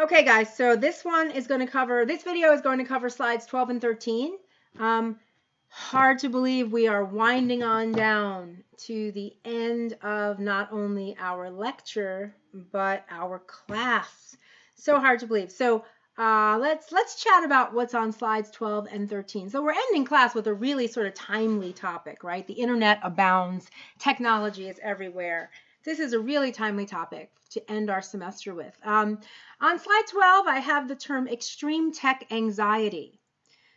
Okay, guys, so this video is going to cover slides 12 and 13. Hard to believe we are winding on down to the end of not only our lecture, but our class. So hard to believe. So let's chat about what's on slides 12 and 13. So we're ending class with a really sort of timely topic, right? The internet abounds. Technology is everywhere. This is a really timely topic to end our semester with. On slide 12, I have the term extreme tech anxiety.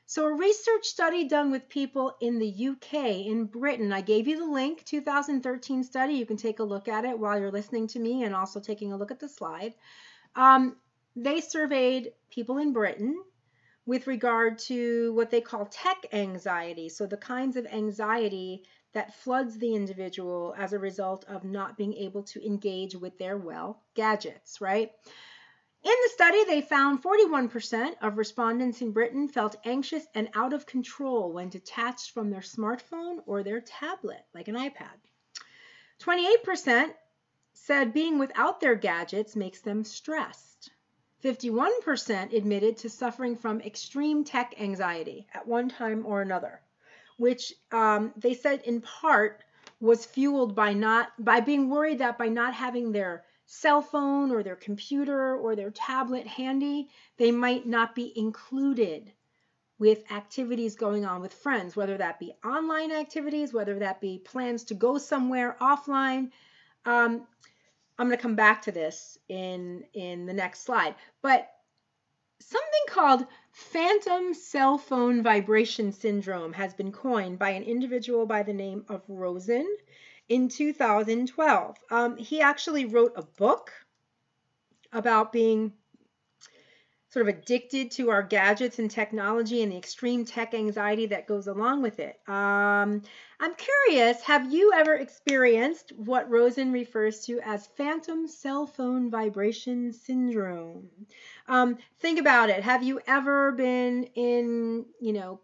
So a research study done with people in the UK, in Britain, I gave you the link, 2013 study. You can take a look at it while you're listening to me and also taking a look at the slide. They surveyed people in Britain with regard to what they call tech anxiety. So the kinds of anxiety that floods the individual as a result of not being able to engage with their, gadgets, right? In the study, they found 41% of respondents in Britain felt anxious and out of control when detached from their smartphone or their tablet, like an iPad. 28% said being without their gadgets makes them stressed. 51% admitted to suffering from extreme tech anxiety at one time or another, which they said in part was fueled by being worried that by not having their cell phone or their computer or their tablet handy, they might not be included with activities going on with friends, whether that be online activities, whether that be plans to go somewhere offline. I'm going to come back to this in the next slide, but something called phantom cell phone vibration syndrome has been coined by an individual by the name of Rosen in 2012. He actually wrote a book about being sort of addicted to our gadgets and technology and the extreme tech anxiety that goes along with it. I'm curious, have you ever experienced what Rosen refers to as phantom cell phone vibration syndrome? Think about it. Have you ever been in,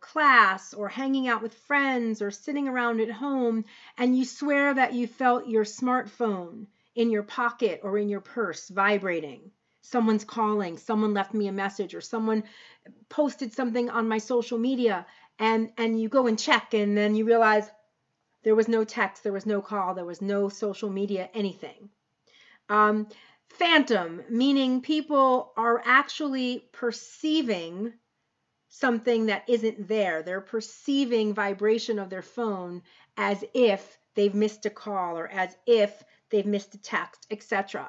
class or hanging out with friends or sitting around at home and you swear that you felt your smartphone in your pocket or in your purse vibrating? Someone's calling, someone left me a message, or someone posted something on my social media, and you go and check, and then you realize there was no text, there was no call, there was no social media, anything. Phantom, meaning people are actually perceiving something that isn't there. They're perceiving vibration of their phone as if they've missed a call or as if they've missed a text, etc.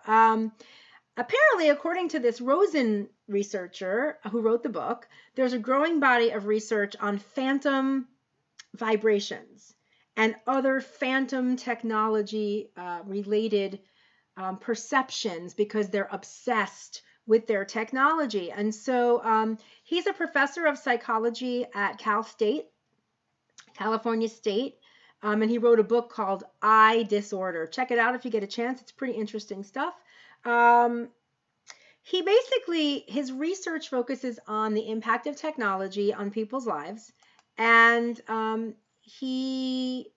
Apparently, according to this Rosen researcher who wrote the book, there's a growing body of research on phantom vibrations and other phantom technology related perceptions because they're obsessed with their technology. And so he's a professor of psychology at California State, and he wrote a book called I Disorder. Check it out if you get a chance. It's pretty interesting stuff. His research focuses on the impact of technology on people's lives, and he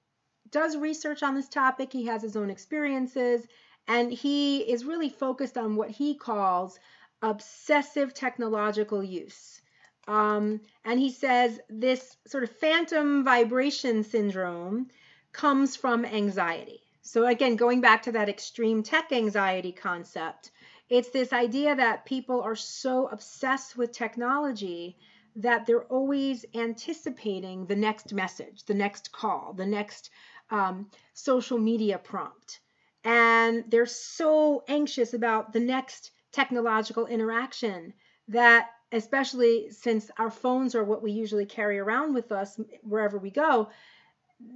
does research on this topic. He has his own experiences, and he is really focused on what he calls obsessive technological use. And he says this sort of phantom vibration syndrome comes from anxiety. So again, going back to that extreme tech anxiety concept, it's this idea that people are so obsessed with technology that they're always anticipating the next message, the next call, the next social media prompt. And they're so anxious about the next technological interaction that, especially since our phones are what we usually carry around with us wherever we go,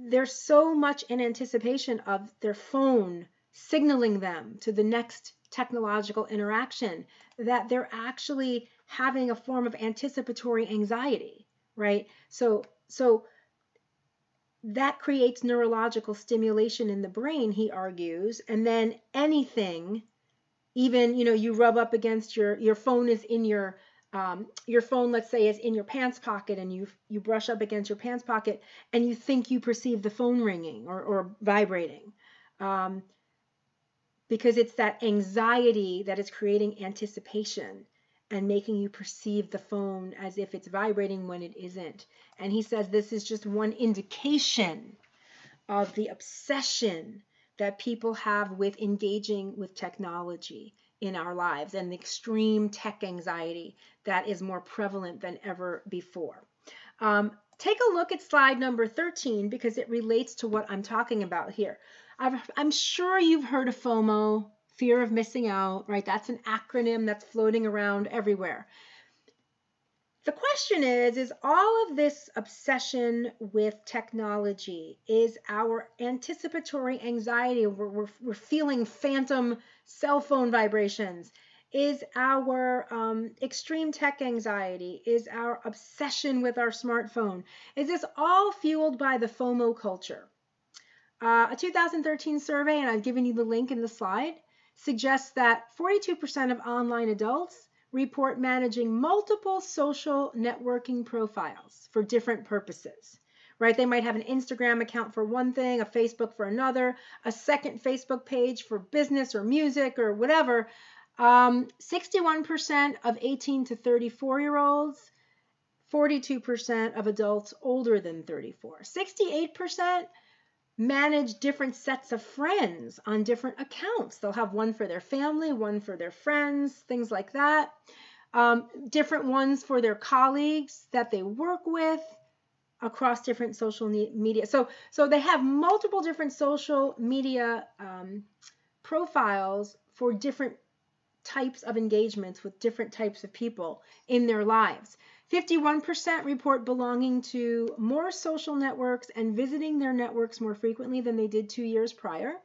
they're so much in anticipation of their phone signaling them to the next technological interaction that they're actually having a form of anticipatory anxiety, right? So that creates neurological stimulation in the brain, he argues, and then anything, even, you rub up against your phone is in your phone, let's say, is in your pants pocket, and you brush up against your pants pocket and you think you perceive the phone ringing or vibrating, because it's that anxiety that is creating anticipation. and making you perceive the phone as if it's vibrating when it isn't. And he says this is just one indication of the obsession that people have with engaging with technology in our lives and the extreme tech anxiety that is more prevalent than ever before. Take a look at slide number 13 because it relates to what I'm talking about here. I'm sure you've heard of FOMO, fear of missing out, right? That's an acronym that's floating around everywhere. The question is all of this obsession with technology, is our anticipatory anxiety, we're feeling phantom cell phone vibrations, is our extreme tech anxiety, is our obsession with our smartphone, is this all fueled by the FOMO culture? A 2013 survey, and I've given you the link in the slide, suggests that 42% of online adults report managing multiple social networking profiles for different purposes, right? They might have an Instagram account for one thing, a Facebook for another, a second Facebook page for business or music or whatever. 61% of 18 to 34-year-olds, 42% of adults older than 34, 68% manage different sets of friends on different accounts. They'll have one for their family, one for their friends, things like that. Different ones for their colleagues that they work with across different social media. So they have multiple different social media profiles for different types of engagements with different types of people in their lives. 51% report belonging to more social networks and visiting their networks more frequently than they did 2 years prior.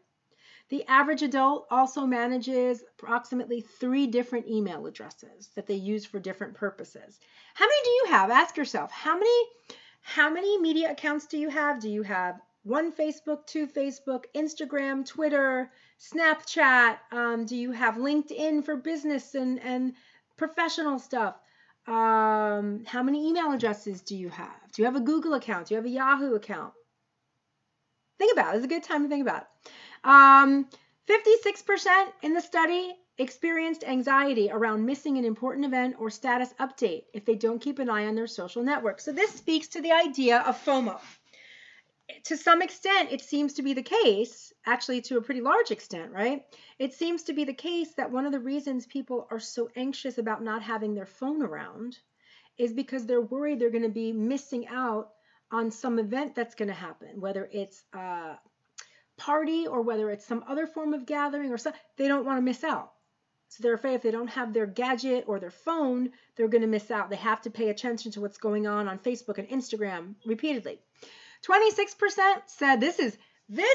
The average adult also manages approximately 3 different email addresses that they use for different purposes. How many do you have? Ask yourself, how many media accounts do you have? Do you have 1 Facebook, 2 Facebook, Instagram, Twitter, Snapchat? Do you have LinkedIn for business and professional stuff? How many email addresses do you have? Do you have a Google account? Do you have a Yahoo account? Think about it. It's a good time to think about it. 56% in the study experienced anxiety around missing an important event or status update if they don't keep an eye on their social network. So this speaks to the idea of FOMO. To some extent, it seems to be the case, actually to a pretty large extent, right? It seems to be the case that one of the reasons people are so anxious about not having their phone around is because they're worried they're going to be missing out on some event that's going to happen, whether it's a party or whether it's some other form of gathering or something. They don't want to miss out. So they're afraid if they don't have their gadget or their phone, they're going to miss out. They have to pay attention to what's going on Facebook and Instagram repeatedly. 26% said this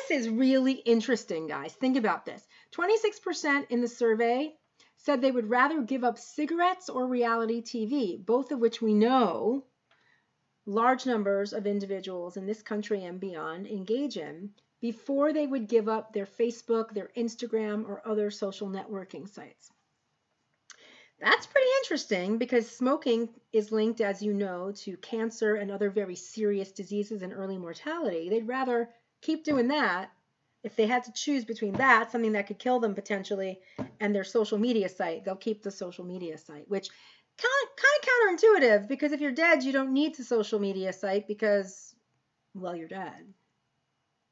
is really interesting, guys. Think about this. 26% in the survey said they would rather give up cigarettes or reality TV, both of which we know large numbers of individuals in this country and beyond engage in, before they would give up their Facebook, their Instagram, or other social networking sites. That's pretty interesting because smoking is linked, as you know, to cancer and other very serious diseases and early mortality. They'd rather keep doing that if they had to choose between that, something that could kill them potentially, and their social media site. They'll keep the social media site, which kind of counterintuitive because if you're dead, you don't need the social media site because, well, you're dead.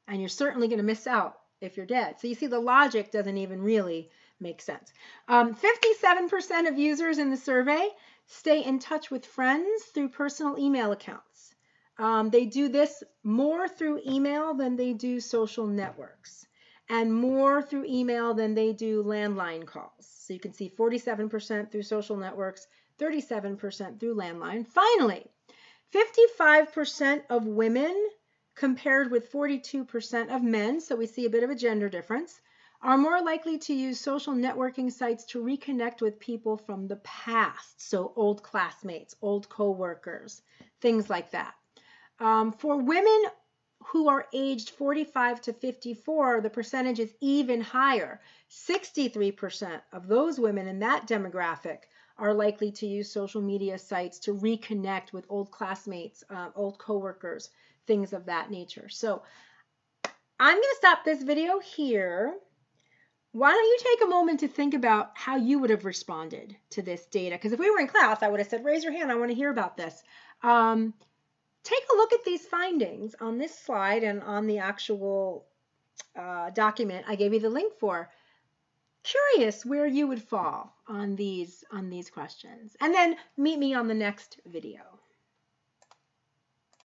And you're certainly going to miss out if you're dead. So you see the logic doesn't even really make sense. 57% of users in the survey stay in touch with friends through personal email accounts. They do this more through email than they do social networks, and more through email than they do landline calls. So you can see 47% through social networks, 37% through landline. Finally, 55% of women compared with 42% of men, so we see a bit of a gender difference, are more likely to use social networking sites to reconnect with people from the past, so old classmates, old co-workers, things like that. For women who are aged 45 to 54, the percentage is even higher. 63% of those women in that demographic are likely to use social media sites to reconnect with old classmates, old co-workers, things of that nature. So I'm going to stop this video here. why don't you take a moment to think about how you would have responded to this data? Because if we were in class, I would have said, raise your hand, I want to hear about this. Take a look at these findings on this slide and on the actual document I gave you the link for. Curious where you would fall on these questions. And then meet me on the next video.